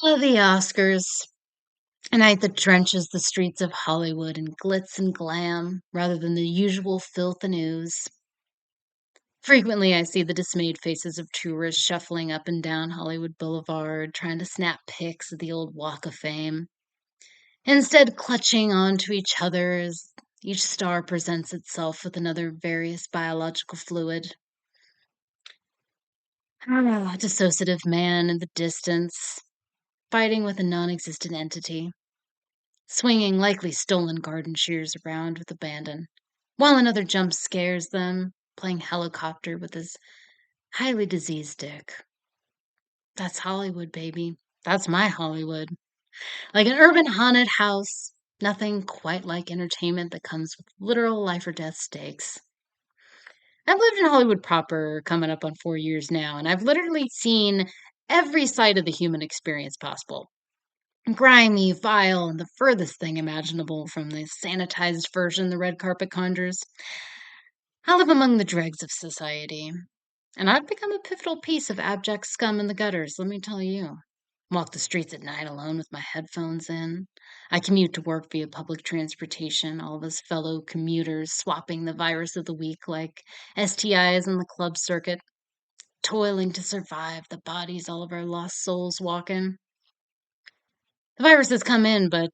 The Oscars, a night that drenches the streets of Hollywood in glitz and glam rather than the usual filth and ooze. Frequently, I see the dismayed faces of tourists shuffling up and down Hollywood Boulevard, trying to snap pics of the old Walk of Fame, instead clutching onto each other as each star presents itself with another various biological fluid. A dissociative man in the distance, fighting with a non-existent entity, swinging likely stolen garden shears around with abandon, while another jump scares them, playing helicopter with his highly diseased dick. That's Hollywood, baby. That's my Hollywood. Like an urban haunted house, nothing quite like entertainment that comes with literal life or death stakes. I've lived in Hollywood proper coming up on 4 years now, and I've literally seen every side of the human experience possible. Grimy, vile, and the furthest thing imaginable from the sanitized version the red carpet conjures. I live among the dregs of society, and I've become a pivotal piece of abject scum in the gutters, let me tell you. Walk the streets at night alone with my headphones in. I commute to work via public transportation, all of us fellow commuters swapping the virus of the week like STIs on the club circuit, toiling to survive the bodies all of our lost souls walk in. The viruses come in, but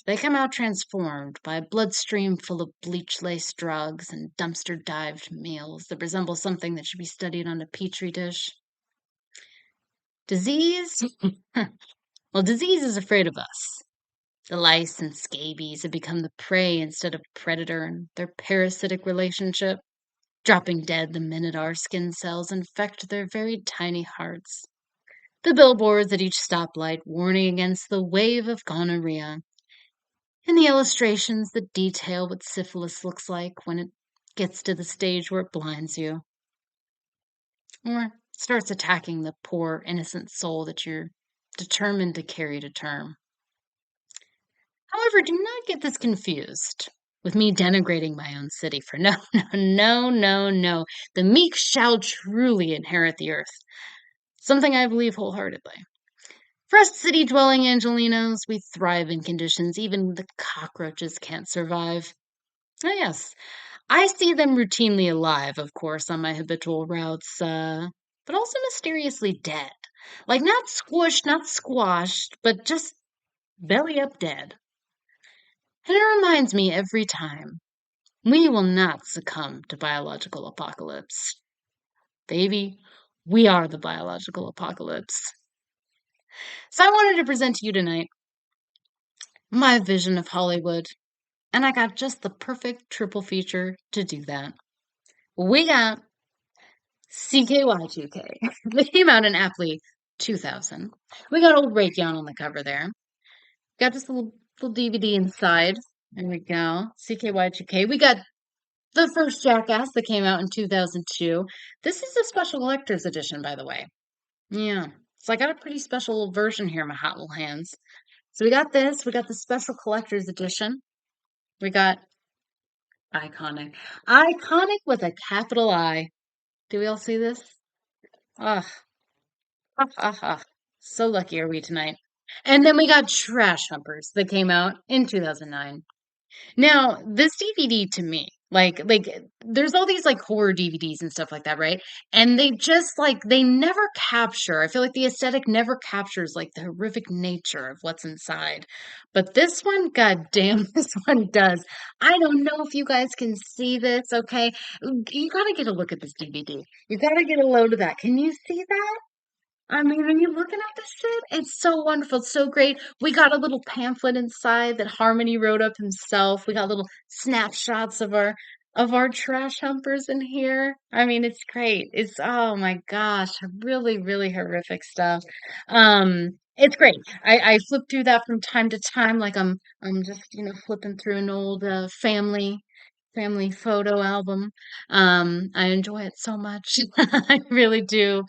they come out transformed by a bloodstream full of bleach-laced drugs and dumpster-dived meals that resemble something that should be studied on a petri dish. Disease? Well, disease is afraid of us. The lice and scabies have become the prey instead of predator in their parasitic relationship, dropping dead the minute our skin cells infect their very tiny hearts. The billboards at each stoplight warning against the wave of gonorrhea, and the illustrations that detail what syphilis looks like when it gets to the stage where it blinds you, or starts attacking the poor, innocent soul that you're determined to carry to term. However, do not get this confused with me denigrating my own city, for no, no, no, no, no. The meek shall truly inherit the earth, something I believe wholeheartedly. For us city-dwelling Angelinos, we thrive in conditions even the cockroaches can't survive. Oh, yes, I see them routinely alive, of course, on my habitual routes, but also mysteriously dead. Like, not squished, not squashed, but just belly up dead. And it reminds me every time we will not succumb to biological apocalypse. Baby, we are the biological apocalypse. So I wanted to present to you tonight my vision of Hollywood, and I got just the perfect triple feature to do that. We got CKY2K. They came out in aptly 2000. We got old Raytheon on the cover there. Got this little DVD inside. There we go. CKY2K. We got the first Jackass that came out in 2002. This is a special collector's edition, by the way. Yeah. So I got a pretty special version here in my hot little hands. So we got this. We got the special collector's edition. We got iconic. Iconic with a capital I. Do we all see this? Ah, ha, ha, ha. So lucky are we tonight. And then we got Trash Humpers that came out in 2009. Now, this DVD to me, like there's all these like horror DVDs and stuff like that, right? And they just like they never capture. I feel like the aesthetic never captures like the horrific nature of what's inside. But this one, goddamn, this one does. I don't know if you guys can see this, okay? You gotta get a look at this DVD. You gotta get a load of that. Can you see that? I mean, are you looking at this shit? It's so wonderful. It's so great. We got a little pamphlet inside that Harmony wrote up himself. We got little snapshots of our trash humpers in here. I mean, it's great. It's oh my gosh, really, really horrific stuff. It's great. I flip through that from time to time, like I'm just flipping through an old family photo album. I enjoy it so much. I really do.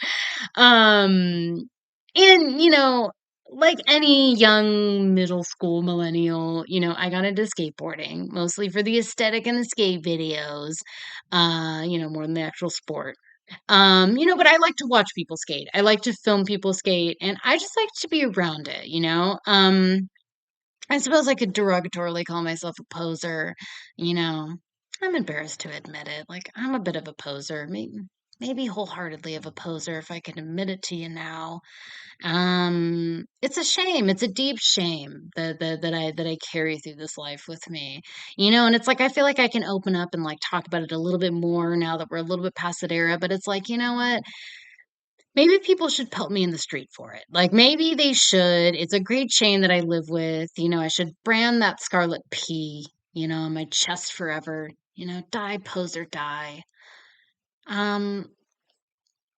Um, and like any young middle school millennial, I got into skateboarding mostly for the aesthetic and the skate videos, more than the actual sport. But I like to watch people skate. I like to film people skate, and I just like to be around it, you know? I suppose I could derogatorily call myself a poser, you know. I'm embarrassed to admit it. Like, I'm a bit of a poser. Maybe wholeheartedly of a poser if I can admit it to you now. It's a shame. It's a deep shame that I carry through this life with me. And it's like I feel like I can open up and like talk about it a little bit more now that we're a little bit past that era, but it's like, you know what? Maybe people should pelt me in the street for it. Like maybe they should. It's a great chain that I live with. I should brand that scarlet P, on my chest forever. Die poser die. Um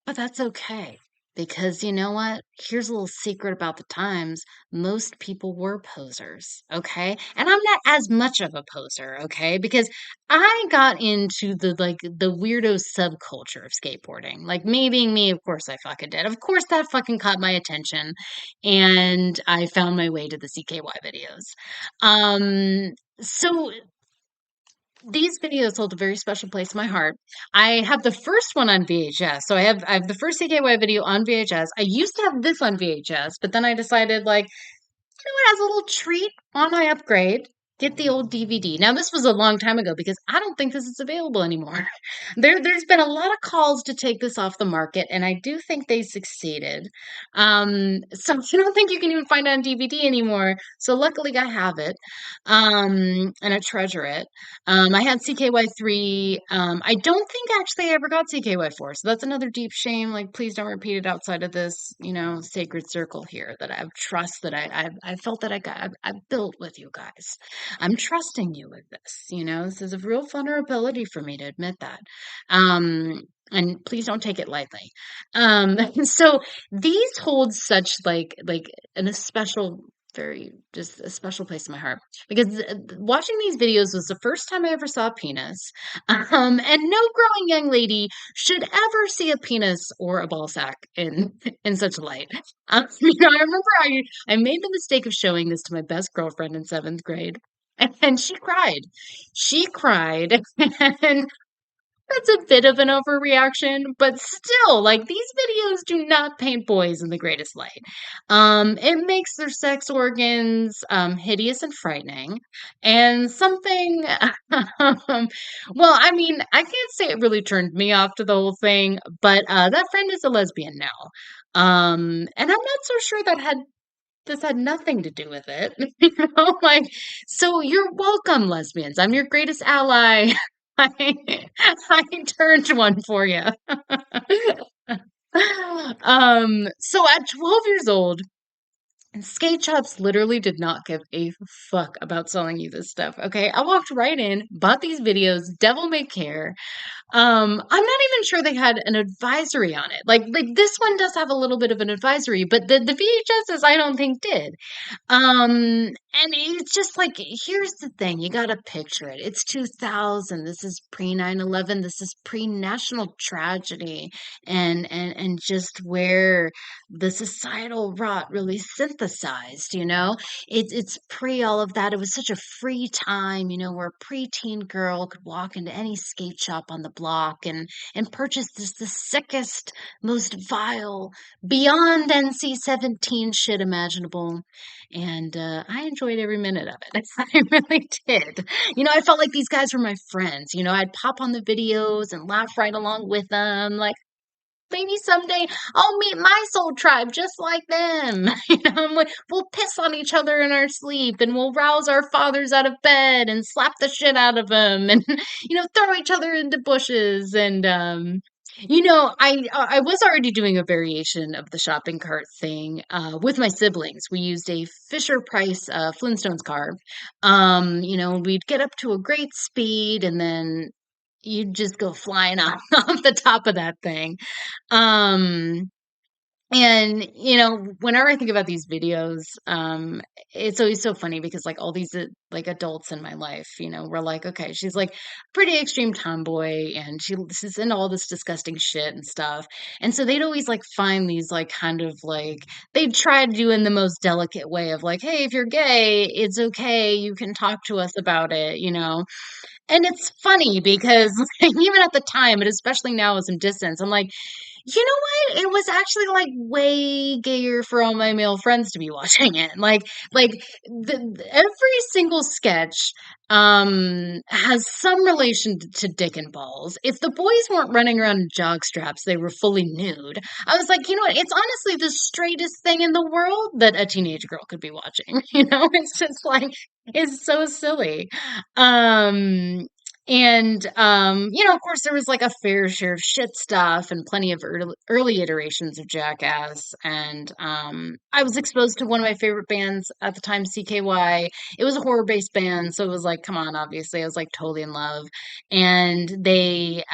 But that's okay. Because you know what? Here's a little secret about the times. Most people were posers, okay? And I'm not as much of a poser, okay? Because I got into the weirdo subculture of skateboarding. Like me being me, of course I fucking did. Of course that fucking caught my attention. And I found my way to the CKY videos. So these videos hold a very special place in my heart. I have the first one on VHS. So I have the first CKY video on VHS. I used to have this on VHS, but then I decided like, as a little treat on my upgrade, get the old DVD. Now, this was a long time ago because I don't think this is available anymore. There's been a lot of calls to take this off the market, and I do think they succeeded. So I don't think you can even find it on DVD anymore. So luckily, I have it, and I treasure it. I had CKY3. I don't think actually I ever got CKY4, so that's another deep shame. Like, please don't repeat it outside of this, sacred circle here that I have trust that I felt that I've built with you guys. I'm trusting you with this. This is a real vulnerability for me to admit that. And please don't take it lightly. So these hold such like an special very just a special place in my heart because watching these videos was the first time I ever saw a penis. And no growing young lady should ever see a penis or a ball sack in such light. I remember I made the mistake of showing this to my best girlfriend in seventh grade, and she cried. She cried, and that's a bit of an overreaction, but still, like these videos do not paint boys in the greatest light. It makes their sex organs hideous and frightening, and something. Well, I mean, I can't say it really turned me off to the whole thing, but that friend is a lesbian now, and I'm not so sure that had this had nothing to do with it. Like, so you're welcome, lesbians. I'm your greatest ally. I turned one for you. So at 12 years old, skate shops literally did not give a fuck about selling you this stuff. Okay. I walked right in, bought these videos, devil may care. I'm not even sure they had an advisory on it. Like this one does have a little bit of an advisory, but the VHSs I don't think did. And it's just like, here's the thing, you gotta picture it. It's 2000. This is pre 9/11. This is pre national tragedy, and just where the societal rot really synthesized. It's pre all of that. It was such a free time, where a preteen girl could walk into any skate shop on the block and purchase the sickest, most vile, beyond NC-17 shit imaginable. And I enjoyed every minute of it. I really did. I felt like these guys were my friends. I'd pop on the videos and laugh right along with them. Like, maybe someday I'll meet my soul tribe just like them. We'll piss on each other in our sleep and we'll rouse our fathers out of bed and slap the shit out of them and, throw each other into bushes. And, I was already doing a variation of the shopping cart thing with my siblings. We used a Fisher Price Flintstones car. We'd get up to a great speed and then you'd just go flying off, off the top of that thing. Um, and whenever I think about these videos, it's always so funny because like all these like adults in my life, we're like, okay, she's like pretty extreme tomboy, and she's into all this disgusting shit and stuff. And so they'd always like find these like kind of like they'd try to do in the most delicate way of like, hey, if you're gay, it's okay, you can talk to us about it. And it's funny because even at the time, and especially now with some distance, I'm like, you know what? It was actually like way gayer for all my male friends to be watching it. Like every single sketch has some relation to dick and balls. If the boys weren't running around in jog straps, they were fully nude. I was like, you know what? It's honestly the straightest thing in the world that a teenage girl could be watching. You know, it's just like it's so silly. Um you know, of course, there was like a fair share of shit stuff and plenty of early iterations of Jackass. And I was exposed to one of my favorite bands at the time, CKY. It was a horror-based band, so it was like, come on, obviously, I was like totally in love. And they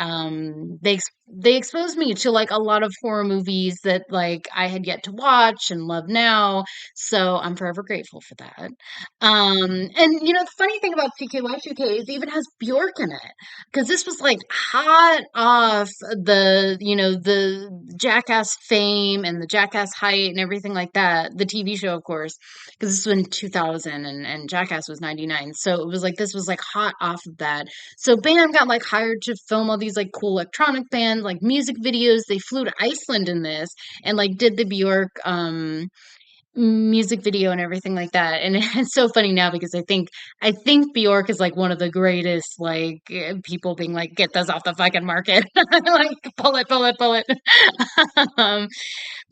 exposed me to like a lot of horror movies that like I had yet to watch and love now. So I'm forever grateful for that. And you know, the funny thing about CKY2K is it even has Bjork in it. Because this was like hot off the, you know, the Jackass fame and the Jackass height and everything like that. The TV show, of course, because this was in 2000 and Jackass was 99. So it was like, this was like hot off of that. So Bam got like hired to film all these like cool electronic bands, like music videos. They flew to Iceland in this and like did the Bjork, music video and everything like that. And it's so funny now because I think Bjork is like one of the greatest like people being like, get this off the fucking market. Like pull it, pull it, pull it. um,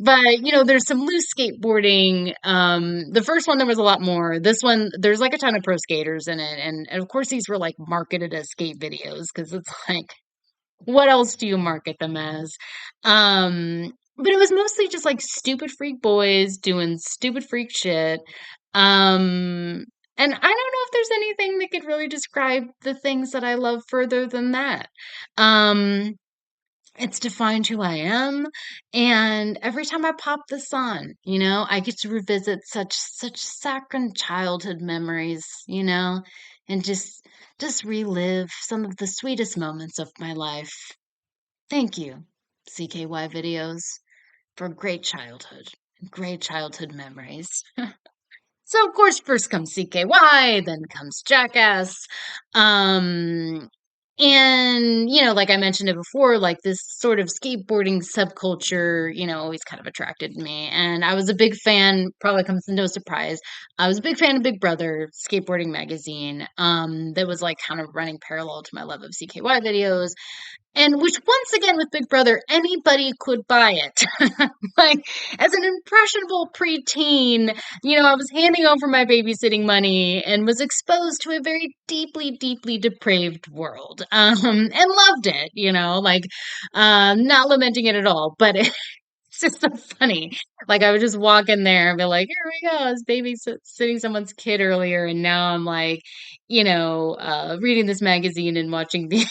but you know, there's some loose skateboarding. The first one there was a lot more. This one there's like a ton of pro skaters in it, and of course these were like marketed as skate videos because it's like what else do you market them as? But it was mostly just like stupid freak boys doing stupid freak shit. And I don't know if there's anything that could really describe the things that I love further than that. Um, it's defined who I am, and every time I pop this on, you know, I get to revisit such saccharine childhood memories, you know, and just relive some of the sweetest moments of my life. Thank you, CKY videos, for great childhood memories. So, of course, first comes CKY, then comes Jackass. Um, and, you know, like I mentioned it before, like this sort of skateboarding subculture, you know, always kind of attracted me. And I was a big fan, probably comes to no surprise. I was a big fan of Big Brother skateboarding magazine, that was like kind of running parallel to my love of CKY videos. And which, once again, with Big Brother, anybody could buy it. Like, as an impressionable preteen, you know, I was handing over my babysitting money and was exposed to a very deeply, deeply depraved world. And loved it, you know, like, not lamenting it at all, but it's just so funny. Like, I would just walk in there and be like, here we go. I was babysitting someone's kid earlier, and now I'm like, you know, reading this magazine and watching these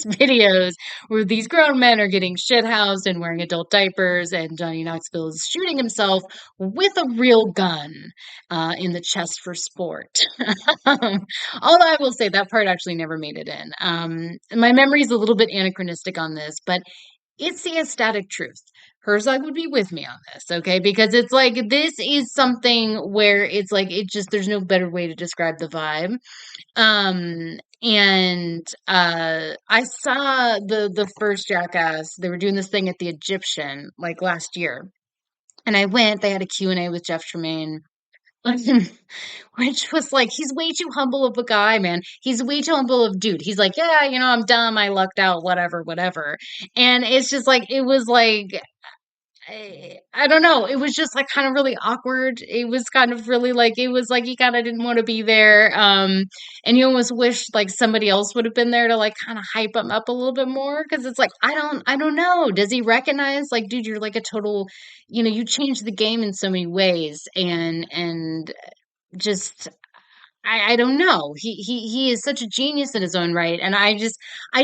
videos where these grown men are getting shithoused and wearing adult diapers, and Johnny Knoxville is shooting himself with a real gun in the chest for sport. Although I will say that part actually never made it in. My memory is a little bit anachronistic on this, but it's the ecstatic truth. Herzog would be with me on this, okay? Because it's like this is something where it's like it just there's no better way to describe the vibe. I saw the first Jackass. They were doing this thing at the Egyptian like last year. And I went, they had a Q&A with Jeff Tremaine. Which was like, he's way too humble of a guy, man. He's way too humble of dude. He's like, yeah, you know, I'm dumb. I lucked out, whatever, whatever. And it's just like, it was like, I don't know. It was just like kind of really awkward. It was kind of really like it was like he kind of didn't want to be there. And you almost wish like somebody else would have been there to like kind of hype him up a little bit more because it's like I don't know. Does he recognize like, dude, you're like a total, you know, you changed the game in so many ways, and just I don't know. He is such a genius in his own right, and I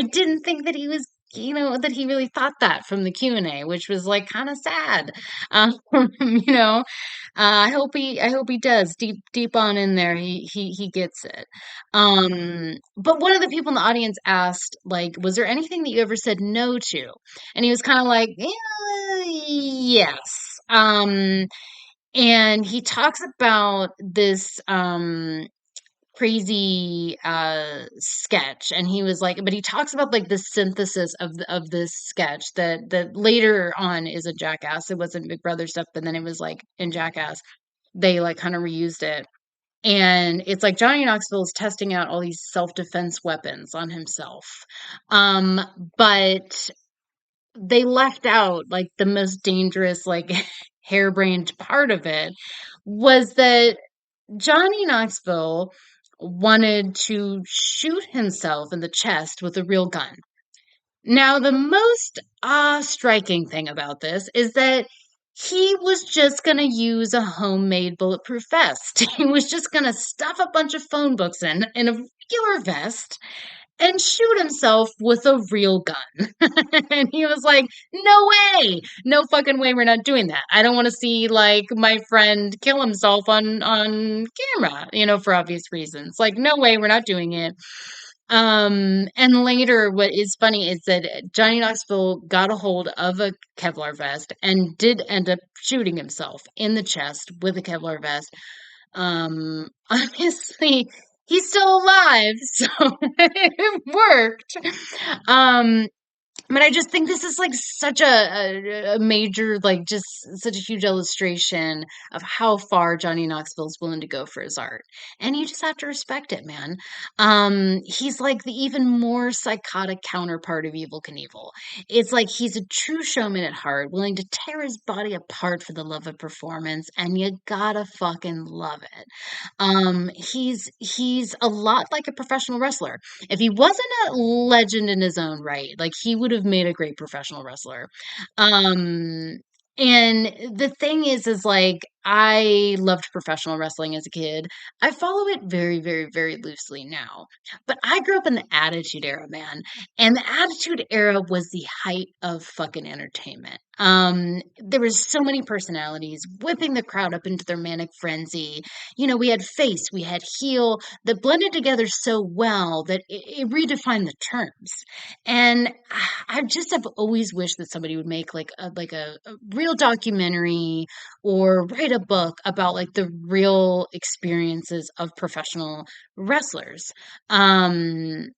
didn't think that he was, you know, that he really thought that from the Q&A, which was like kind of sad. You know, I hope he does deep on in there. He gets it. But one of the people in the audience asked, like, was there anything that you ever said no to? And he was kind of like, yeah, yes. And he talks about this. crazy sketch, and he was like, but he talks about like the synthesis of this sketch that later on is a Jackass. It wasn't Big Brother stuff, but then it was like in Jackass they like kind of reused it. And it's like Johnny Knoxville is testing out all these self-defense weapons on himself. Um, but they left out like the most dangerous, like harebrained part of it was that Johnny Knoxville wanted to shoot himself in the chest with a real gun. Now, the most striking thing about this is that he was just going to use a homemade bulletproof vest. He was just going to stuff a bunch of phone books in a regular vest and shoot himself with a real gun. And he was like, no way, no fucking way, we're not doing that. I don't want to see like my friend kill himself on camera, for obvious reasons. Like, no way, we're not doing it. And later, what is funny is that Johnny Knoxville got a hold of a Kevlar vest and did end up shooting himself in the chest with a Kevlar vest. Obviously, he's still alive, so it worked. Um, but I just think this is like such a major, like just such a huge illustration of how far Johnny Knoxville's willing to go for his art. And you just have to respect it, man. He's like the even more psychotic counterpart of Evil Knievel. It's like he's a true showman at heart, willing to tear his body apart for the love of performance, and you gotta fucking love it. He's a lot like a professional wrestler. If he wasn't a legend in his own right, like he would have made a great professional wrestler. Um, and the thing is like I loved professional wrestling as a kid. I follow it very, very, very loosely now. But I grew up in the Attitude Era, man. And the Attitude Era was the height of fucking entertainment. There was so many personalities whipping the crowd up into their manic frenzy. We had face, we had heel that blended together so well that it redefined the terms. And I've always wished that somebody would make like a real documentary or write a book about like the real experiences of professional wrestlers. Um,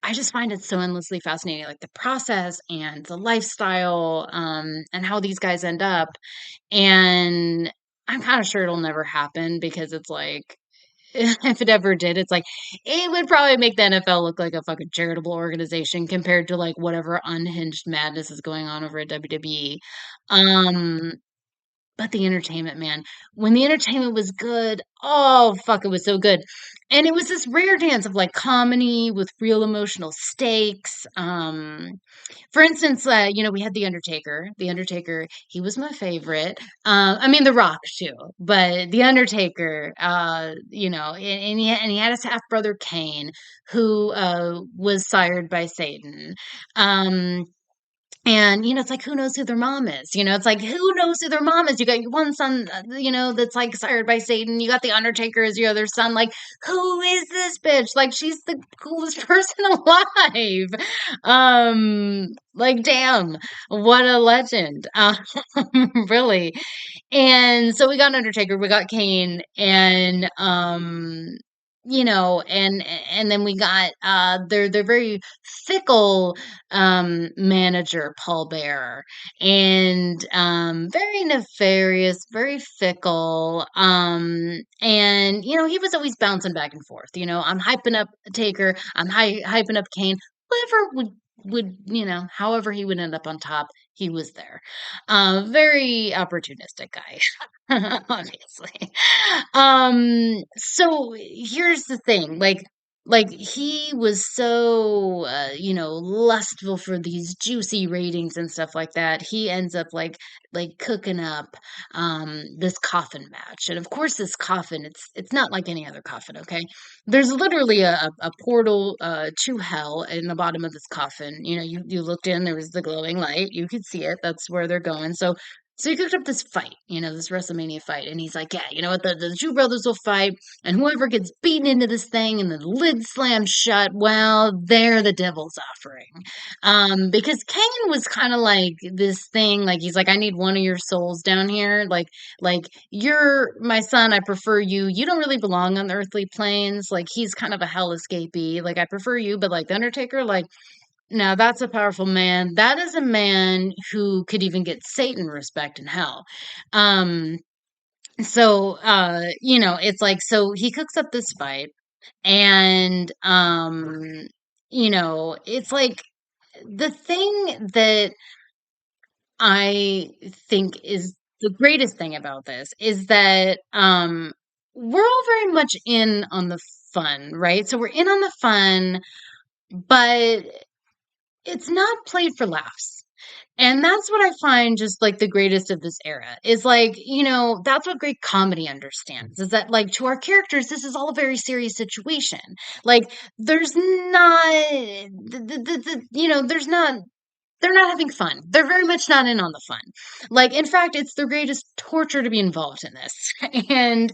I just find it so endlessly fascinating, like the process and the lifestyle, and how these guys end up. And I'm kind of sure it'll never happen because it's like, if it ever did, it's like it would probably make the NFL look like a fucking charitable organization compared to like whatever unhinged madness is going on over at WWE. Um, but the entertainment, man, when the entertainment was good, oh fuck, it was so good. And it was this rare dance of like comedy with real emotional stakes. For instance, we had The Undertaker. The Undertaker, he was my favorite. I mean, The Rock too, but The Undertaker, and he had his half brother Kane, who was sired by Satan. Um, and, it's like, who knows who their mom is? It's like, who knows who their mom is? You got your one son, that's like sired by Satan. You got the Undertaker as your other son. Like, who is this bitch? Like, she's the coolest person alive. Like, damn, what a legend. Really. And so we got Undertaker, we got Kane, and and then we got their very fickle manager Paul Bearer, and very nefarious, very fickle, and he was always bouncing back and forth. I'm hyping up Taker, I'm hyping up Kane, whoever would however he would end up on top, he was there. Very opportunistic guy. Obviously. So here's the thing, like he was so lustful for these juicy ratings and stuff like that. He ends up like cooking up this coffin match. And of course this coffin, it's not like any other coffin, okay? There's literally a portal to hell in the bottom of this coffin. You looked in, there was the glowing light. You could see it. That's where they're going. So So he cooked up this fight, this WrestleMania fight, and he's like, "Yeah, you know what? The two brothers will fight, and whoever gets beaten into this thing and the lid slams shut, well, they're the devil's offering." Because Kane was kind of like this thing, like he's like, "I need one of your souls down here, like you're my son. I prefer you. You don't really belong on the earthly planes. Like he's kind of a hell escapee. Like I prefer you, but like the Undertaker, like." Now that's a powerful man. That is a man who could even get Satan respect in hell. Um, it's like so he cooks up this fight and it's like the thing that I think is the greatest thing about this is that we're all very much in on the fun, right? So we're in on the fun, but it's not played for laughs. And that's what I find just like the greatest of this era is like, that's what great comedy understands is that like to our characters, this is all a very serious situation. Like there's not, there's not they're not having fun. They're very much not in on the fun. Like, in fact, it's the greatest torture to be involved in this. And,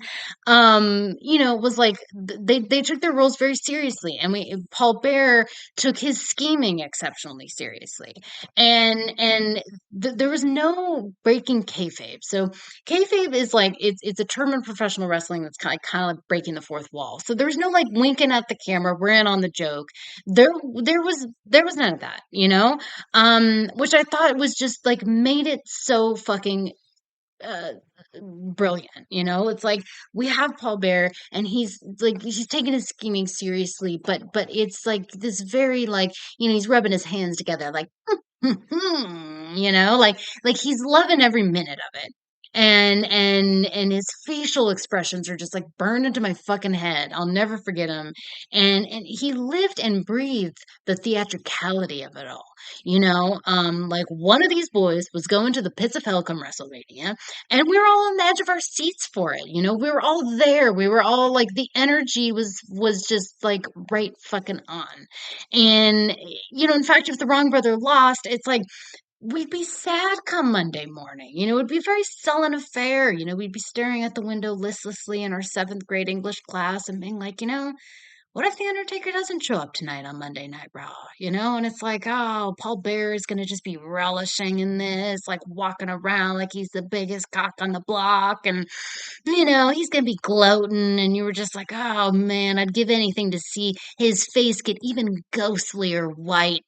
it was like they took their roles very seriously, and Paul Bear took his scheming exceptionally seriously, and there was no breaking kayfabe. So kayfabe is like it's a term in professional wrestling that's kind of like breaking the fourth wall. So there was no like winking at the camera, we're in on the joke. There was none of that, which I thought was just like made it so fucking uh brilliant. It's like we have Paul Bear and he's taking his scheming seriously, but it's like this very like he's rubbing his hands together like like he's loving every minute of it. And his facial expressions are just like burned into my fucking head. I'll never forget him. And he lived and breathed the theatricality of it all. Like one of these boys was going to the pits of hell come WrestleMania, and we were all on the edge of our seats for it. We were all there. We were all like the energy was just like right fucking on. And in fact, if the wrong brother lost, it's like we'd be sad come Monday morning. It'd be a very sullen affair. We'd be staring at the window listlessly in our seventh grade English class and being like, what if The Undertaker doesn't show up tonight on Monday Night Raw? And it's like, oh, Paul Bear is going to just be relishing in this, like walking around like he's the biggest cock on the block. And, he's going to be gloating. And you were just like, oh, man, I'd give anything to see his face get even ghostlier white,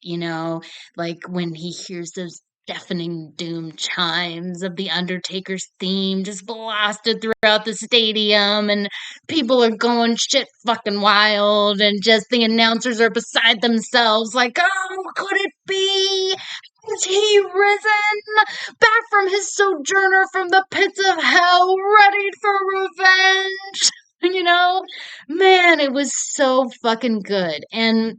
like when he hears those deafening doom chimes of the Undertaker's theme just blasted throughout the stadium, and people are going shit fucking wild, and just the announcers are beside themselves, like, oh, could it be? Is he risen back from his sojourner from the pits of hell, ready for revenge? You know, man, it was so fucking good. And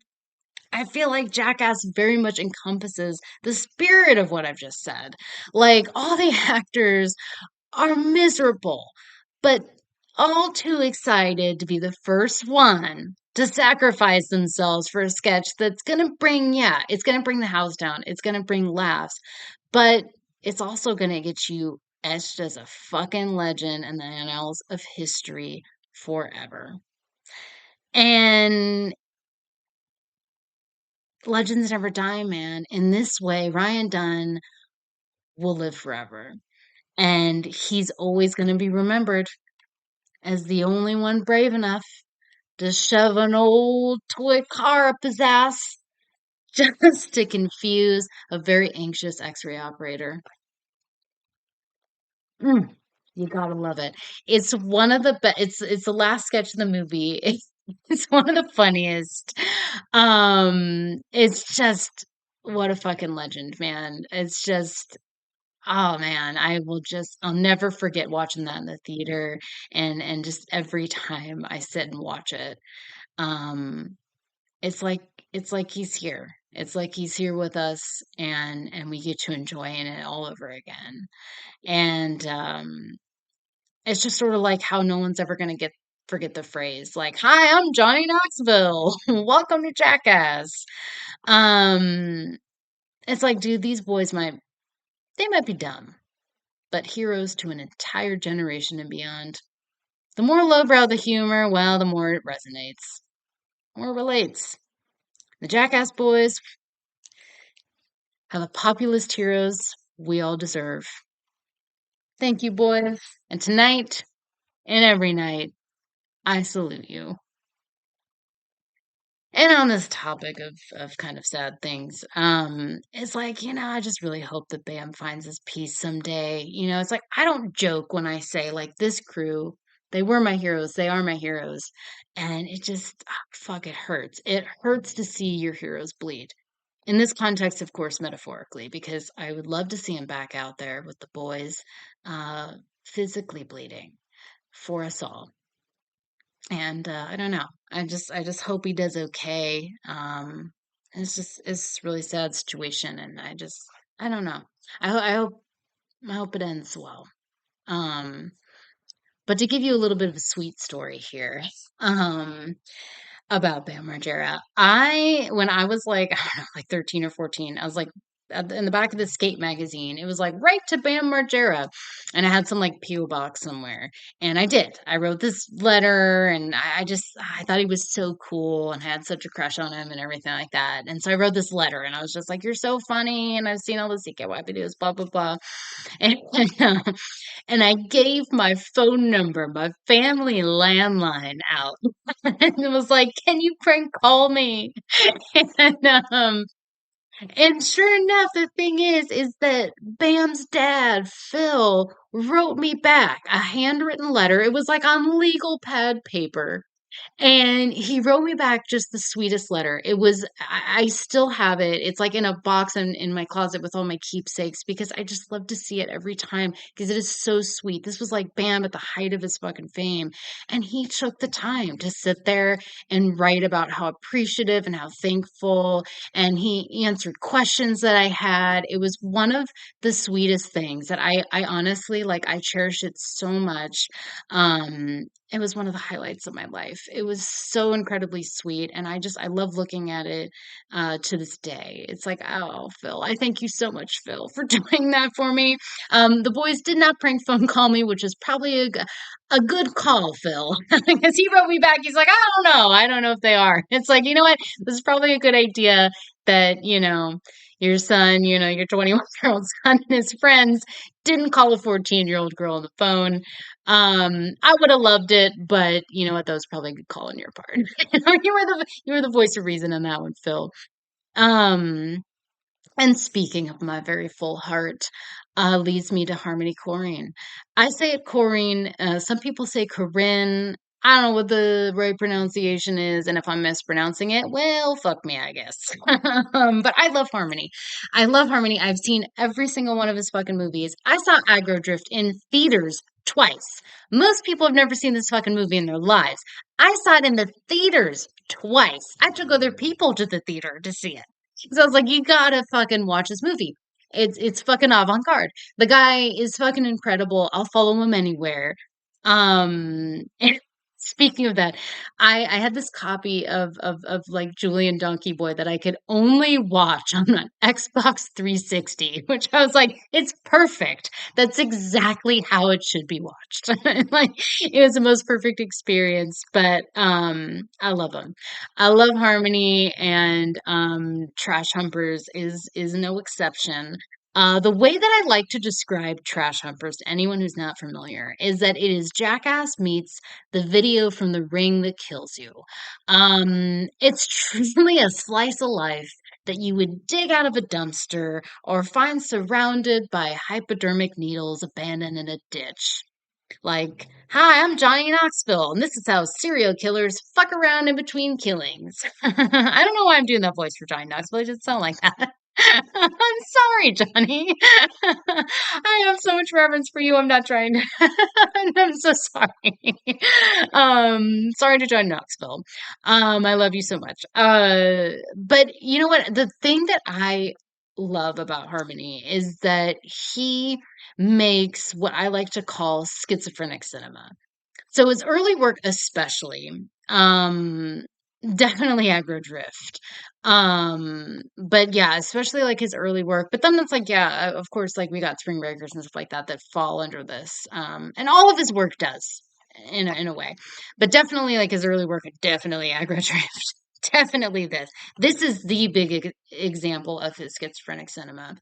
I feel like Jackass very much encompasses the spirit of what I've just said. Like, all the actors are miserable, but all too excited to be the first one to sacrifice themselves for a sketch that's going to bring, yeah, it's going to bring the house down. It's going to bring laughs, but it's also going to get you etched as a fucking legend in the annals of history forever. And legends never die, man. In this way, Ryan Dunn will live forever. And he's always going to be remembered as the only one brave enough to shove an old toy car up his ass just to confuse a very anxious X-ray operator. You gotta love it. It's one of the best. It's the last sketch of the movie. It's one of the funniest. It's just what a fucking legend, man. It's just oh man, I'll never forget watching that in the theater, and just every time I sit and watch it, um, it's like it's like he's here. It's like he's here with us, and we get to enjoying it all over again. And it's just sort of like how no one's ever gonna get forget the phrase like, "Hi, I'm Johnny Knoxville. Welcome to Jackass." Um, it's like, dude, these boys might be dumb, but heroes to an entire generation and beyond. The more lowbrow the humor, well, the more it resonates, more relates. The Jackass boys have the populist heroes we all deserve. Thank you, boys. And tonight and every night, I salute you. And on this topic of kind of sad things, it's like, I just really hope that Bam finds his peace someday. It's like I don't joke when I say like this crew, they were my heroes, they are my heroes. And it just fuck, it hurts. It hurts to see your heroes bleed. In this context, of course, metaphorically, because I would love to see him back out there with the boys, uh, physically bleeding for us all. And I don't know. I just hope he does okay. It's a really sad situation, and I don't know. I hope it ends well. Um, but to give you a little bit of a sweet story here, um, about Bam Margera, when I was like, I don't know, like 13 or 14, I was like, in the back of the skate magazine, it was like, write to Bam Margera. And I had some like P.O. box somewhere. And I did. I wrote this letter, and I thought he was so cool and had such a crush on him and everything like that. And so I wrote this letter, and I was just like, you're so funny. And I've seen all the CKY videos, blah, blah, blah. And, and I gave my phone number, my family landline out. And it was like, can you prank call me? And and sure enough, the thing is that Bam's dad, Phil, wrote me back a handwritten letter. It was like on legal pad paper. And he wrote me back just the sweetest letter. I still have it. It's like in a box in my closet with all my keepsakes because I just love to see it every time because it is so sweet. This was like Bam at the height of his fucking fame. And he took the time to sit there and write about how appreciative and how thankful. And he answered questions that I had. It was one of the sweetest things that I honestly like. I cherish it so much. It was one of the highlights of my life. It was so incredibly sweet, and I love looking at it, to this day. It's like, "Oh, Phil, I thank you so much, Phil, for doing that for me." The boys did not prank phone call me, which is probably a good call, Phil, because he wrote me back. He's like, "I don't know. I don't know if they are." It's like, you know what? This is probably a good idea that, your son, your 21-year-old son and his friends didn't call a 14-year-old girl on the phone. I would have loved it, but you know what? That was probably a good call on your part. You were the voice of reason in that one, Phil. Um, and speaking of my very full heart, leads me to Harmony Korine. I say it Korine. Some people say Corinne. I don't know what the right pronunciation is, and if I'm mispronouncing it, well, fuck me, I guess. But I love Harmony. I love Harmony. I've seen every single one of his fucking movies. I saw Aggro Drift in theaters twice. Most people have never seen this fucking movie in their lives. I saw it in the theaters twice. I took other people to the theater to see it. So I was like, you gotta fucking watch this movie. It's fucking avant-garde. The guy is fucking incredible. I'll follow him anywhere. And speaking of that, I had this copy of like Julian Donkey Boy that I could only watch on an Xbox 360, which I was like, it's perfect. That's exactly how it should be watched. Like it was the most perfect experience. But I love him. I love Harmony, and Trash Humpers is no exception. The way that I like to describe Trash Humpers to anyone who's not familiar is that it is Jackass meets the video from The Ring That Kills You. It's truly a slice of life that you would dig out of a dumpster or find surrounded by hypodermic needles abandoned in a ditch. Like, hi, I'm Johnny Knoxville, and this is how serial killers fuck around in between killings. I don't know why I'm doing that voice for Johnny Knoxville. It just sound like that. I'm sorry, Johnny. I have so much reverence for you. I'm not trying to. I'm so sorry. Sorry to Johnny Knoxville. I love you so much. But you know what? The thing that I love about Harmony is that he makes what I like to call schizophrenic cinema. So his early work, especially, um, Definitely aggro drift. But yeah, especially like his early work. But then it's like, yeah, of course, like we got Spring Breakers and stuff like that that fall under this. And all of his work does in a way. But definitely like his early work, definitely aggro drift. Definitely this. This is the big example of his schizophrenic cinema.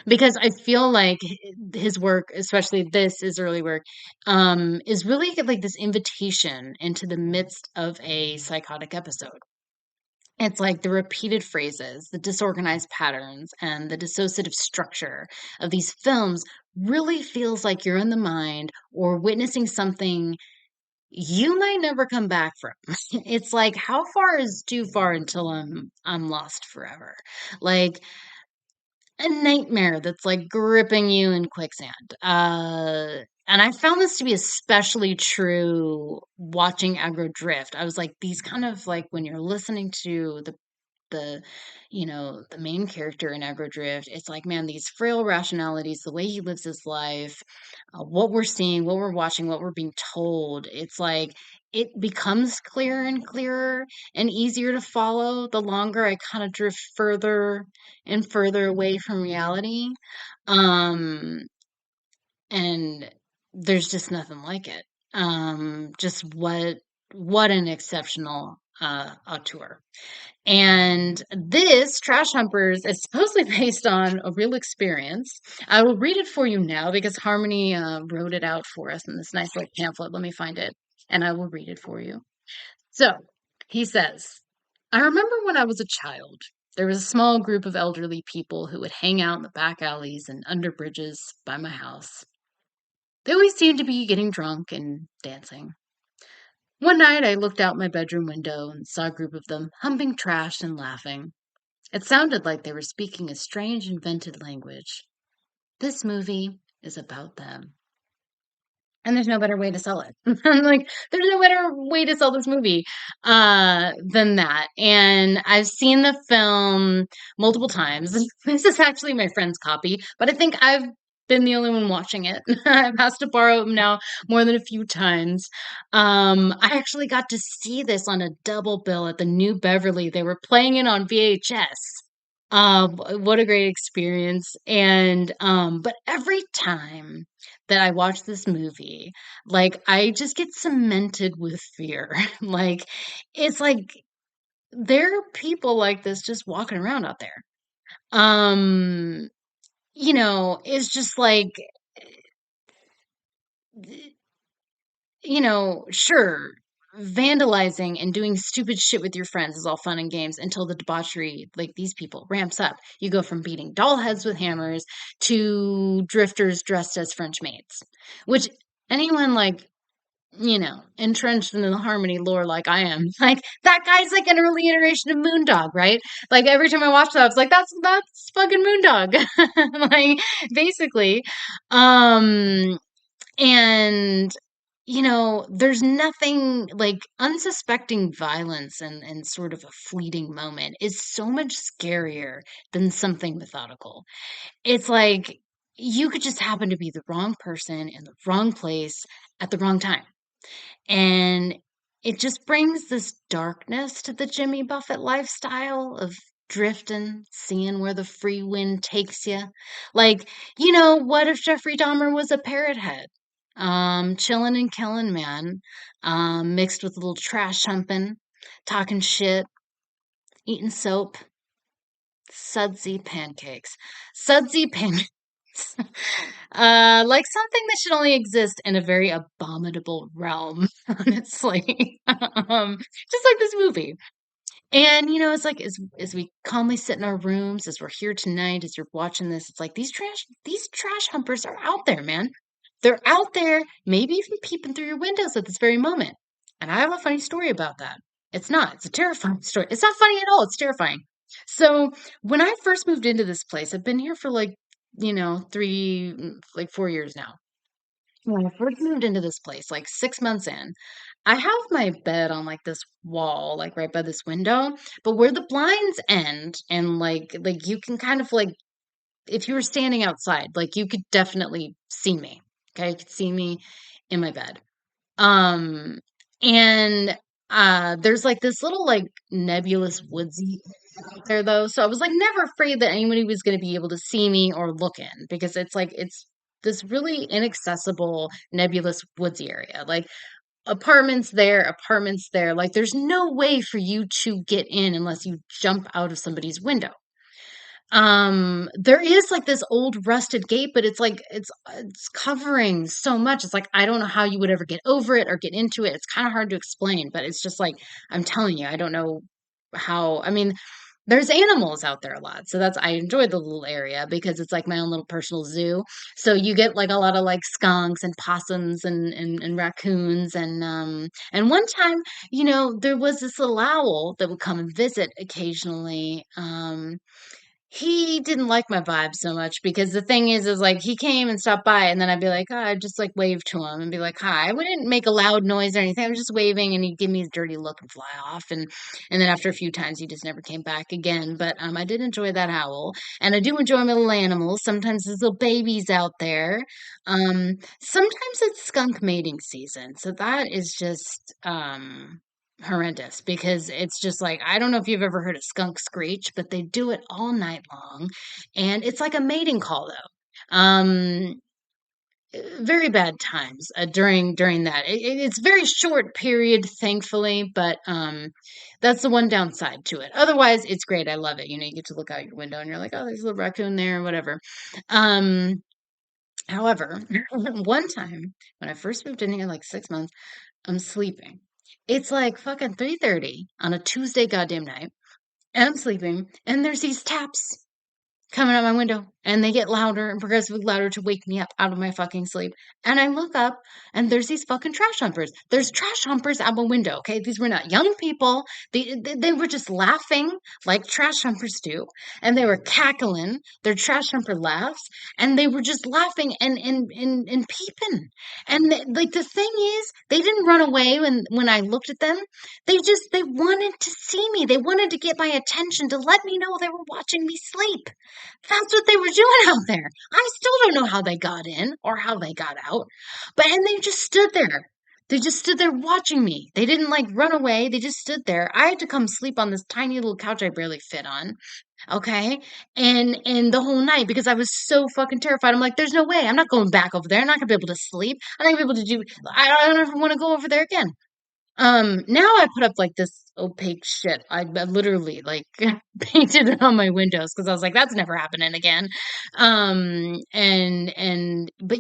Because I feel like his work, especially this, his early work, is really like this invitation into the midst of a psychotic episode. It's like the repeated phrases, the disorganized patterns, and the dissociative structure of these films really feels like you're in the mind or witnessing something you might never come back from. It's like how far is too far until I'm lost forever. Like a nightmare that's like gripping you in quicksand. And I found this to be especially true watching aggro drift. I was like, these kind of like when you're listening to the the main character in aggro drift, it's like, man, these frail rationalities, the way he lives his life, what we're seeing, what we're watching, what we're being told, it's like it becomes clearer and clearer and easier to follow the longer I kind of drift further and further away from reality. um and there's just nothing like it. Just what an exceptional auteur. And this Trash Humpers is supposedly based on a real experience. I will read it for you now because Harmony wrote it out for us in this nice little pamphlet. Let me find it and I will read it for you. So he says, I remember when I was a child, there was a small group of elderly people who would hang out in the back alleys and under bridges by my house. They always seemed to be getting drunk and dancing. One night I looked out my bedroom window and saw a group of them humping trash and laughing. It sounded like they were speaking a strange invented language. This movie is about them. And there's no better way to sell it. I'm like, there's no better way to sell this movie than that. And I've seen the film multiple times. This is actually my friend's copy, but I think I've been the only one watching it. I've asked to borrow them now more than a few times. I actually got to see this on a double bill at the New Beverly. They were playing it on VHS. What a great experience. And but every time that I watch this movie, like I just get cemented with fear. Like it's like there are people like this just walking around out there. Um, it's just like sure, vandalizing and doing stupid shit with your friends is all fun and games until the debauchery, like these people, ramps up. You go from beating doll heads with hammers to drifters dressed as French maids, which anyone like, entrenched in the Harmony lore like I am, like that guy's like an early iteration of Moondog, right? Like every time I watch that, I was like, that's fucking Moondog. Like basically. Um and there's nothing like unsuspecting violence and sort of a fleeting moment is so much scarier than something methodical. It's like you could just happen to be the wrong person in the wrong place at the wrong time. And it just brings this darkness to the Jimmy Buffett lifestyle of drifting, seeing where the free wind takes you. Like, what if Jeffrey Dahmer was a parrot head? Chilling and killing, man. Mixed with a little trash humping, talking shit, eating soap, sudsy pancakes. Sudsy pancakes. Like something that should only exist in a very abominable realm, honestly. Just like this movie. And it's like as we calmly sit in our rooms, as we're here tonight, as you're watching this, it's like these trash humpers are out there, man. They're out there, maybe even peeping through your windows at this very moment. And I have a funny story about that. It's a terrifying story. It's not funny at all. It's terrifying. So when I first moved into this place, I've been here for like, 4 years now. When I first moved into this place, like 6 months in, I have my bed on like this wall, like right by this window, but where the blinds end and like you can kind of like if you were standing outside, like you could definitely see me. Okay, you could see me in my bed. Um and There's like this little like nebulous woodsy out there though. So I was like never afraid that anybody was going to be able to see me or look in because it's like it's this really inaccessible nebulous woodsy area. Like apartments there. Like there's no way for you to get in unless you jump out of somebody's window. There is like this old rusted gate, but it's like it's covering so much. It's like I don't know how you would ever get over it or get into it. It's kind of hard to explain, but it's just like I'm telling you, I don't know how. I mean, there's animals out there a lot. So that's I enjoy the little area because it's like my own little personal zoo. So you get like a lot of like skunks and possums and raccoons and one time, there was this little owl that would come and visit occasionally. He didn't like my vibe so much because the thing is like he came and stopped by and then I'd be like, oh, I'd just like wave to him and be like, hi. I wouldn't make a loud noise or anything. I was just waving and he'd give me his dirty look and fly off. And then after a few times he just never came back again. But I did enjoy that owl. And I do enjoy my little animals. Sometimes there's little babies out there. Sometimes it's skunk mating season. So that is just horrendous because it's just like I don't know if you've ever heard a skunk screech, but they do it all night long, and it's like a mating call though. Very bad times during that. It's very short period, thankfully, but that's the one downside to it. Otherwise, it's great. I love it. You get to look out your window and you're like, oh, there's a little raccoon there, or whatever. Um, However, one time when I first moved in here, like 6 months. I'm sleeping. It's like fucking 3:30 on a Tuesday goddamn night, and I'm sleeping, and there's these taps coming out my window, and they get louder and progressively louder to wake me up out of my fucking sleep. And I look up, and there's these fucking trash humpers. There's trash humpers out my window. Okay, these were not young people. They were just laughing like trash humpers do, and they were cackling their trash humper laughs, and they were just laughing and peeping. And like the thing is, they didn't run away when I looked at them. They wanted to see me. They wanted to get my attention to let me know they were watching me sleep. That's what they were doing out there. I still don't know how they got in or how they got out. And they just stood there. They just stood there watching me. They didn't like run away. They just stood there. I had to come sleep on this tiny little couch I barely fit on. Okay. And the whole night because I was so fucking terrified. I'm like, there's no way. I'm not going back over there. I'm not gonna be able to sleep. I'm not gonna be able to do I don't ever want to go over there again. Now I put up like this opaque shit. I literally like painted it on my windows because I was like, that's never happening again. But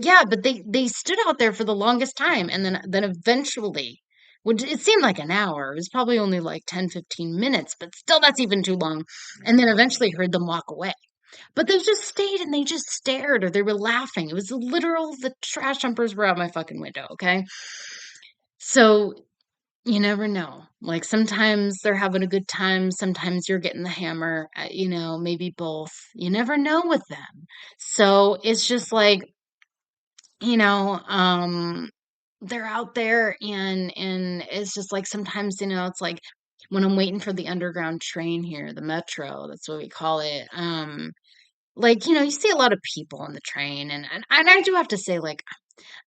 yeah, but they stood out there for the longest time, and then eventually, which it seemed like an hour. It was probably only like 10, 15 minutes, but still, that's even too long. And then eventually heard them walk away. But they just stayed and they just stared or they were laughing. It was literal, the trash humpers were out my fucking window, okay? So you never know. Like sometimes they're having a good time, sometimes you're getting the hammer, maybe both. You never know with them. So it's just like, you know, um they're out there and it's just like sometimes, it's like when I'm waiting for the underground train here, the metro, that's what we call it. Like, you see a lot of people on the train and I do have to say like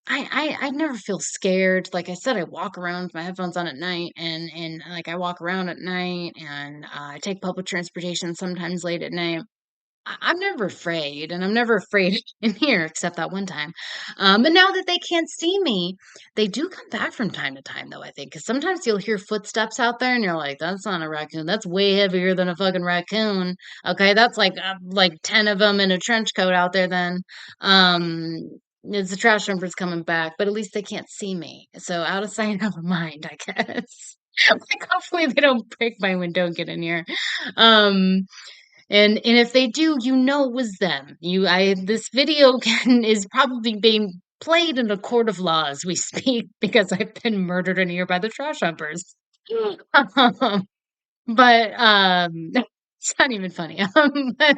I never feel scared. Like I said, I walk around with my headphones on at night and like I walk around at night and I take public transportation sometimes late at night. I'm never afraid, and I'm never afraid in here except that one time. But now that they can't see me, they do come back from time to time, though, I think, because sometimes you'll hear footsteps out there and you're like, that's not a raccoon. That's way heavier than a fucking raccoon. Okay, that's like 10 of them in a trench coat out there then. Um, it's the trash dumpers coming back, but at least they can't see me. So out of sight, out of mind, I guess. Like hopefully they don't break my window and get in here. Um, and if they do, it was them. This video is probably being played in a court of law as we speak because I've been murdered in here by the trash humpers. Um, but it's not even funny. But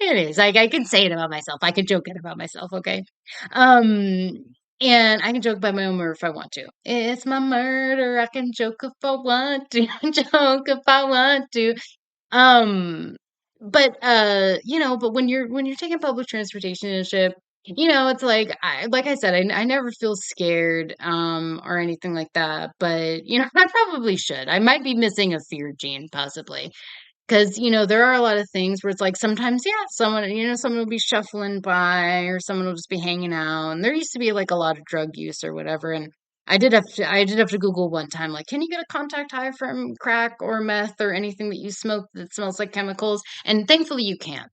it is. Like I can say it about myself. I can joke it about myself. Okay. Um, and I can joke about my own murder if I want to. It's my murder. I can joke if I want to. Joke if I want to. Um, but but when you're taking public transportation and shit, It's like I said, I never feel scared or anything like that, but I probably should. I might be missing a fear gene possibly. Because, there are a lot of things where it's like sometimes, yeah, someone will be shuffling by or someone will just be hanging out. And there used to be like a lot of drug use or whatever. And I did have to Google one time, like, can you get a contact high from crack or meth or anything that you smoke that smells like chemicals? And thankfully you can't.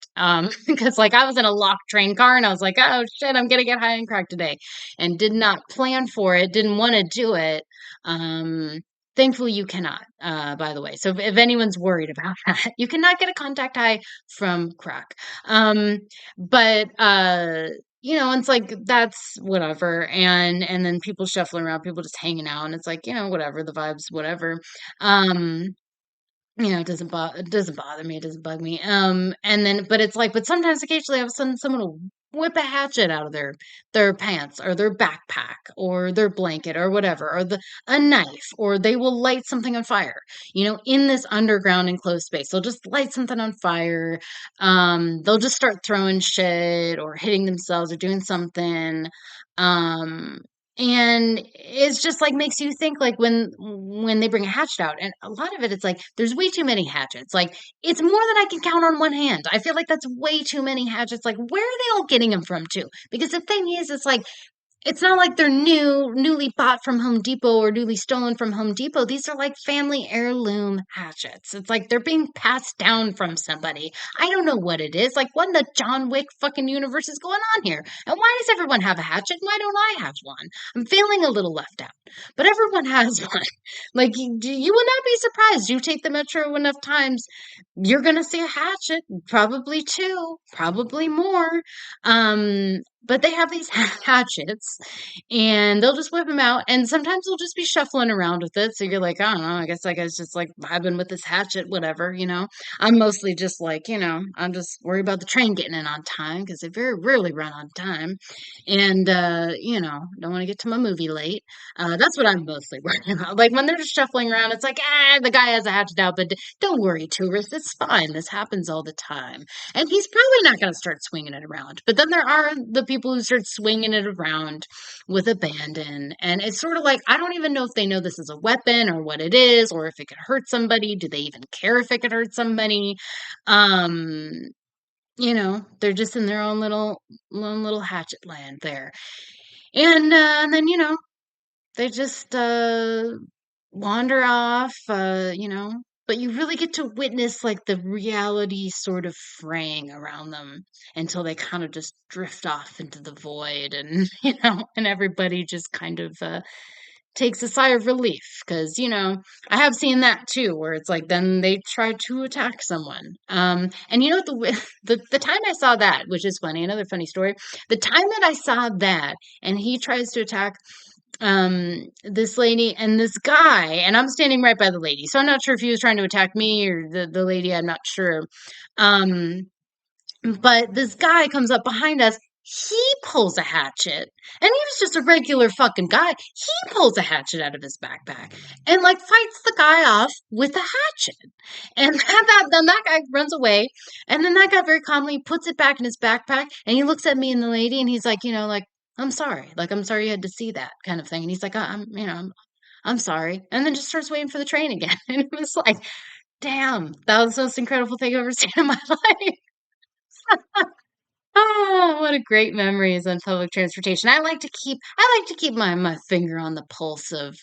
Because like I was in a locked train car and I was like, oh shit, I'm gonna get high and crack today. And did not plan for it, didn't want to do it. Um, Thankfully, you cannot, by the way. So if anyone's worried about that, you cannot get a contact high from crack. Um, but it's like that's whatever. And then people shuffling around, people just hanging out, and it's like, whatever, the vibes, whatever. Um, it doesn't bother me, it doesn't bug me. And then but it's like but sometimes occasionally all of a sudden someone will whip a hatchet out of their pants or their backpack or their blanket or whatever, or a knife, or they will light something on fire, in this underground enclosed space. They'll just light something on fire. They'll just start throwing shit or hitting themselves or doing something. Um and it's just like makes you think like when they bring a hatchet out, and a lot of it, it's like there's way too many hatchets. Like it's more than I can count on one hand. I feel like that's way too many hatchets. Like where are they all getting them from too? Because the thing is, it's like it's not like they're newly bought from Home Depot or newly stolen from Home Depot. These are like family heirloom hatchets. It's like they're being passed down from somebody. I don't know what it is. Like, what in the John Wick fucking universe is going on here? And why does everyone have a hatchet? Why don't I have one? I'm feeling a little left out. But everyone has one. Like, you will not be surprised. You take the metro enough times, you're going to see a hatchet, probably two, probably more. But they have these hatchets and they'll just whip them out. And sometimes they'll just be shuffling around with it. So you're like, I don't know, I guess that guy's just like vibing with this hatchet, whatever. I'm mostly just like, I'm just worried about the train getting in on time because they very rarely run on time. And, don't want to get to my movie late. That's what I'm mostly worried about. Like when they're just shuffling around, it's like, the guy has a hatchet out, but don't worry, tourist, it's fine. This happens all the time. And he's probably not going to start swinging it around. But then there are the people who start swinging it around with abandon. And it's sort of like, I don't even know if they know this is a weapon or what it is, or if it could hurt somebody. Do they even care if it could hurt somebody? Um, they're just in their own little hatchet land there. And then, they just wander off, but you really get to witness like the reality sort of fraying around them until they kind of just drift off into the void, and and everybody just kind of takes a sigh of relief because I have seen that too, where it's like then they try to attack someone. And the time I saw that, which is funny, another funny story, the time that I saw that and he tries to attack this lady and this guy, and I'm standing right by the lady, so I'm not sure if he was trying to attack me or the lady, I'm not sure. um but this guy comes up behind us. He pulls a hatchet, and he was just a regular fucking guy. He pulls a hatchet out of his backpack and like fights the guy off with a hatchet. And then that guy runs away, and then that guy very calmly puts it back in his backpack, and he looks at me and the lady, and he's like, like, I'm sorry. Like, I'm sorry you had to see that kind of thing. And he's like, I'm sorry. And then just starts waiting for the train again. And it was like, damn, that was the most incredible thing I've ever seen in my life. Oh, what a great memories on public transportation. I like to keep my finger on the pulse of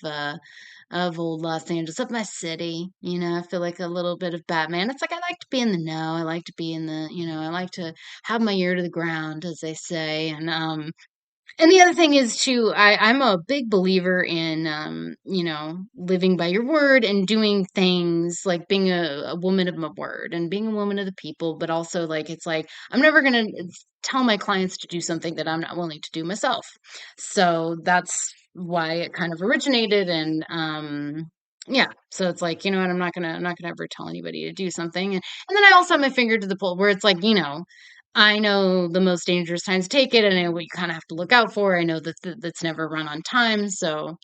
old Los Angeles, of my city. I feel like a little bit of Batman. It's like I like to be in the know. I like to be in I like to have my ear to the ground, as they say. And the other thing is too, I'm a big believer in, living by your word and doing things like being a woman of my word and being a woman of the people, but also like, it's like, I'm never going to tell my clients to do something that I'm not willing to do myself. So that's why it kind of originated. And yeah, so it's like, what, I'm not gonna ever tell anybody to do something. And then I also have my finger to the pulse where it's like, I know the most dangerous times to take it, and I know what you kind of have to look out for. I know that that's never run on time, so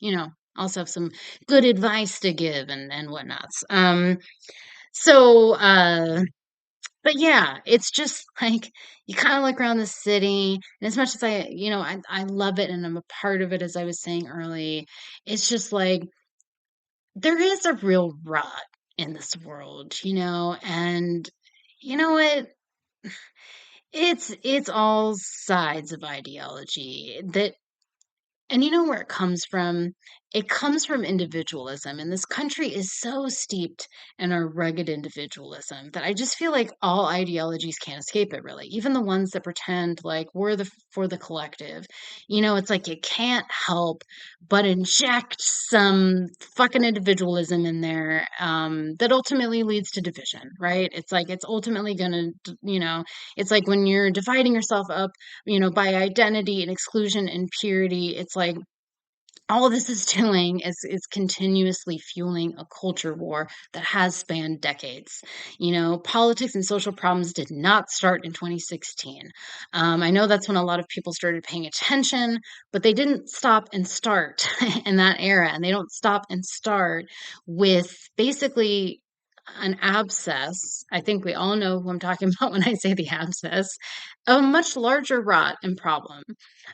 also have some good advice to give and whatnots. So But yeah, it's just like you kind of look around the city, and as much as I love it and I'm a part of it, as I was saying early, it's just like there is a real rot in this world, and you know what? It's all sides of ideology that and you know where it comes from? It comes from individualism, and this country is so steeped in our rugged individualism that I just feel like all ideologies can't escape it, really. Even the ones that pretend like we're the for the collective. It's like you can't help but inject some fucking individualism in there that ultimately leads to division, right? It's like it's ultimately gonna, it's like when you're dividing yourself up by identity and exclusion and purity, it's like all this is doing is continuously fueling a culture war that has spanned decades. Politics and social problems did not start in 2016. I know that's when a lot of people started paying attention, but they didn't stop and start in that era, and they don't stop and start with basically an abscess. I think we all know who I'm talking about when I say the abscess, a much larger rot and problem.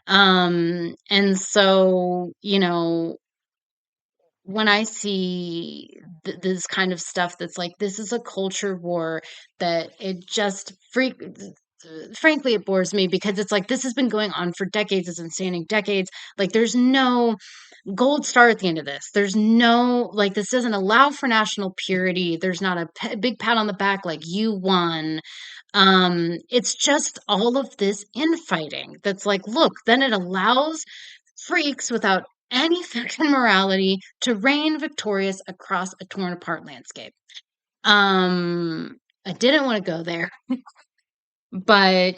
And so, when I see this kind of stuff that's like, this is a culture war that it just frankly, it bores me because it's like this has been going on for decades, it's been standing decades. Like, there's no gold star at the end of this. There's no, like, this doesn't allow for national purity. There's not a big pat on the back like you won. It's just all of this infighting that's like, look, then it allows freaks without any fucking morality to reign victorious across a torn apart landscape. I didn't want to go there, but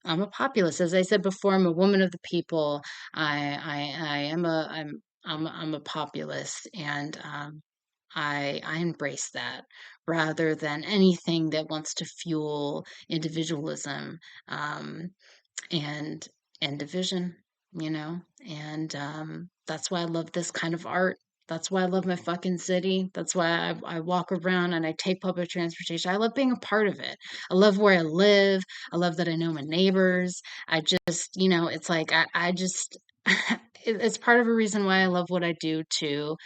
I'm a populist. As I said before, I'm a woman of the people. I am a I'm a populist, and I embrace that rather than anything that wants to fuel individualism. And and division, and that's why I love this kind of art. That's why I love my fucking city. That's why I walk around and I take public transportation. I love being a part of it. I love where I live. I love that I know my neighbors. I just, it's like I just it's part of a reason why I love what I do too.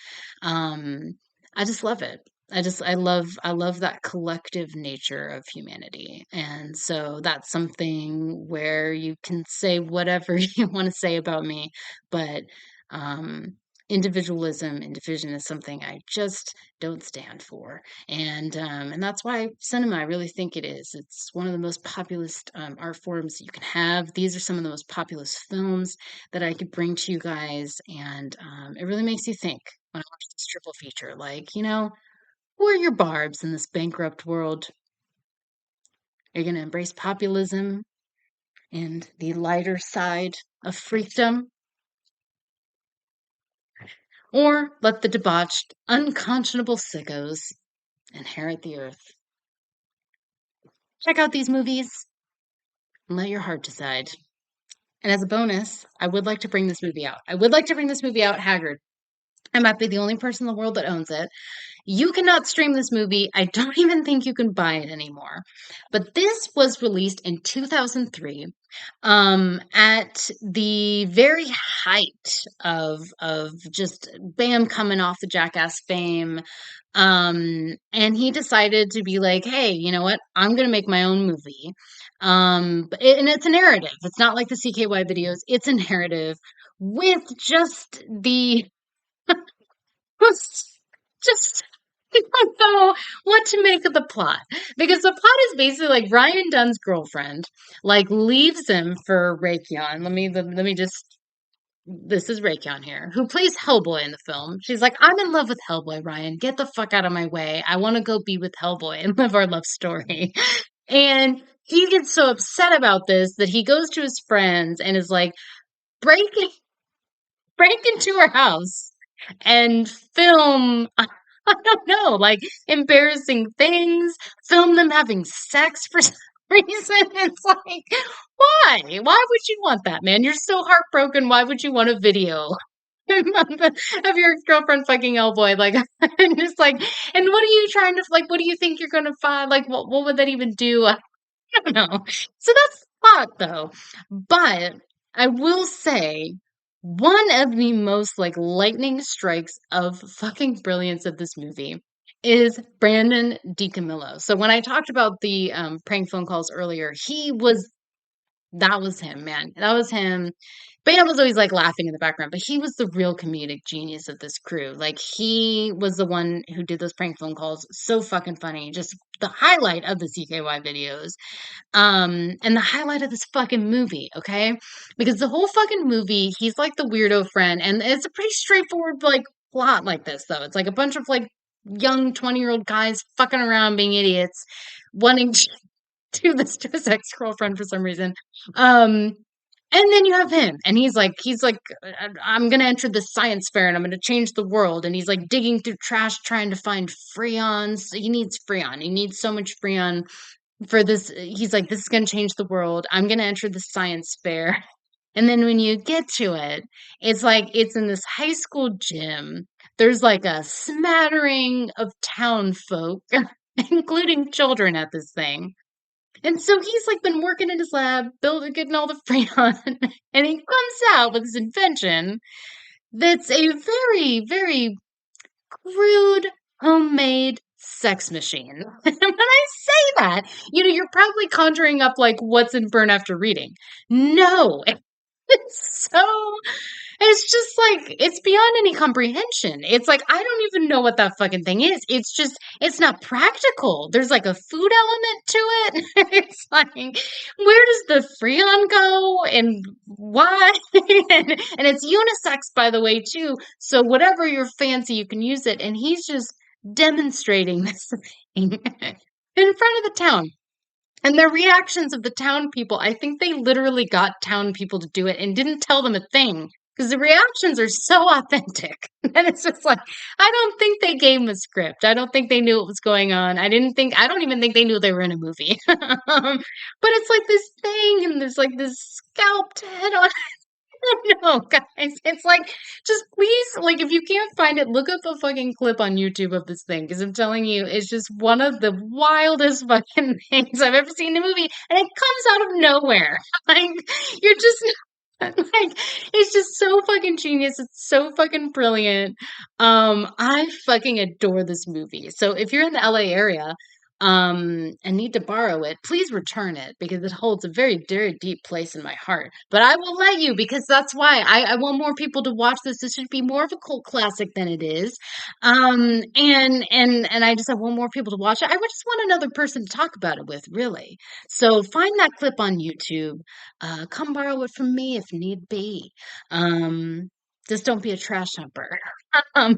um I just love it. I love that collective nature of humanity. And so that's something where you can say whatever you want to say about me, but um individualism and division is something I just don't stand for. And that's why cinema, I really think it is. It's one of the most populist art forms you can have. These are some of the most populist films that I could bring to you guys, and it really makes you think when I watch this triple feature. Like, who are your barbs in this bankrupt world? Are you going to embrace populism and the lighter side of freakdom? Or let the debauched, unconscionable sickos inherit the earth? Check out these movies and let your heart decide. And as a bonus, I would like to bring this movie out. I would like to bring this movie out, Haggard. I might be the only person in the world that owns it. You cannot stream this movie. I don't even think you can buy it anymore. But this was released in 2003, at the very height of just Bam coming off the Jackass fame. And he decided to be like, hey, you know what? I'm going to make my own movie. And it's a narrative. It's not like the CKY videos. It's a narrative with just the just I don't know what to make of the plot, because the plot is basically like Ryan Dunn's girlfriend like leaves him for Raytheon. Let me just this is Raytheon here, who plays Hellboy in the film. She's like, I'm in love with Hellboy, Ryan. Get the fuck out of my way. I want to go be with Hellboy and live our love story. And he gets so upset about this that he goes to his friends and is like, break break into her house and film I don't know, like embarrassing things, film them having sex for some reason. It's like, why? Why would you want that, man? You're so heartbroken. Why would you want a video? of your girlfriend fucking Hellboy. Like, and just like, and what are you trying to like? What do you think you're gonna find? Like, what would that even do? I don't know. So that's hot though. But I will say, one of the most like lightning strikes of fucking brilliance of this movie is Brandon DiCamillo. So when I talked about the prank phone calls earlier, that was him, man. That was him. Bam was always like laughing in the background, but he was the real comedic genius of this crew. Like he was the one who did those prank phone calls. So fucking funny. Just the highlight of the CKY videos. And the highlight of this fucking movie, okay? Because the whole fucking movie, he's like the weirdo friend, and it's a pretty straightforward like plot like this though. It's like a bunch of like young 20-year-old guys fucking around being idiots, wanting do this to his ex-girlfriend for some reason. Um, and then you have him, and he's like, I'm gonna enter the science fair and I'm gonna change the world. And he's like digging through trash trying to find freons. He needs freon. He needs so much freon for this. He's like, this is gonna change the world. I'm gonna enter the science fair. And then when you get to it, it's like it's in this high school gym. There's like a smattering of town folk, including children at this thing. And so he's like been working in his lab, building, getting all the freon, and he comes out with this invention that's a very, very crude, homemade sex machine. And when I say that, you're probably conjuring up like what's in Burn After Reading. No, it's so it's just like it's beyond any comprehension. It's like I don't even know what that fucking thing is. It's just it's not practical. There's like a food element to it. It's like where does the freon go and why? And it's unisex by the way too. So whatever you're fancy, you can use it. And he's just demonstrating this thing in front of the town. And the reactions of the town people, I think they literally got town people to do it and didn't tell them a thing because the reactions are so authentic. And it's just like, I don't think they gave them a script. I don't think they knew what was going on. I don't even think they knew they were in a movie. But it's like this thing and there's like this scalped head on no, guys. It's like, just please, like, if you can't find it, look up a fucking clip on YouTube of this thing, because I'm telling you, it's just one of the wildest fucking things I've ever seen in a movie, and it comes out of nowhere. Like, you're just like, it's just so fucking genius. It's so fucking brilliant. I fucking adore this movie. So if you're in the LA area, and need to borrow it, please return it because it holds a very, very deep place in my heart. But I will let you because that's why I want more people to watch this. This should be more of a cult classic than it is. And I just I want more people to watch it. I would just want another person to talk about it with, really. So find that clip on YouTube. Come borrow it from me if need be. Um, just don't be a trash humper.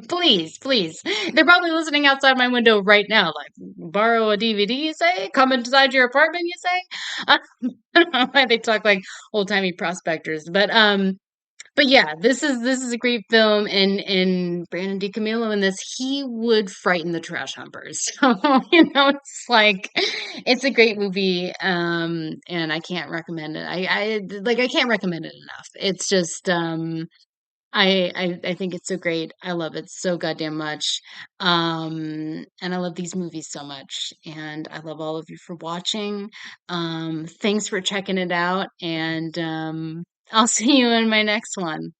Please, please. They're probably listening outside my window right now, like, borrow a DVD, you say? Come inside your apartment, you say? Uh, I don't know why they talk like old-timey prospectors, but yeah, this is a great film, and Brandon DiCamillo in this, he would frighten the trash humpers. So, it's like it's a great movie, and I can't recommend it. I can't recommend it enough. It's just I think it's so great. I love it so goddamn much. And I love these movies so much. And I love all of you for watching. Thanks for checking it out. And I'll see you in my next one.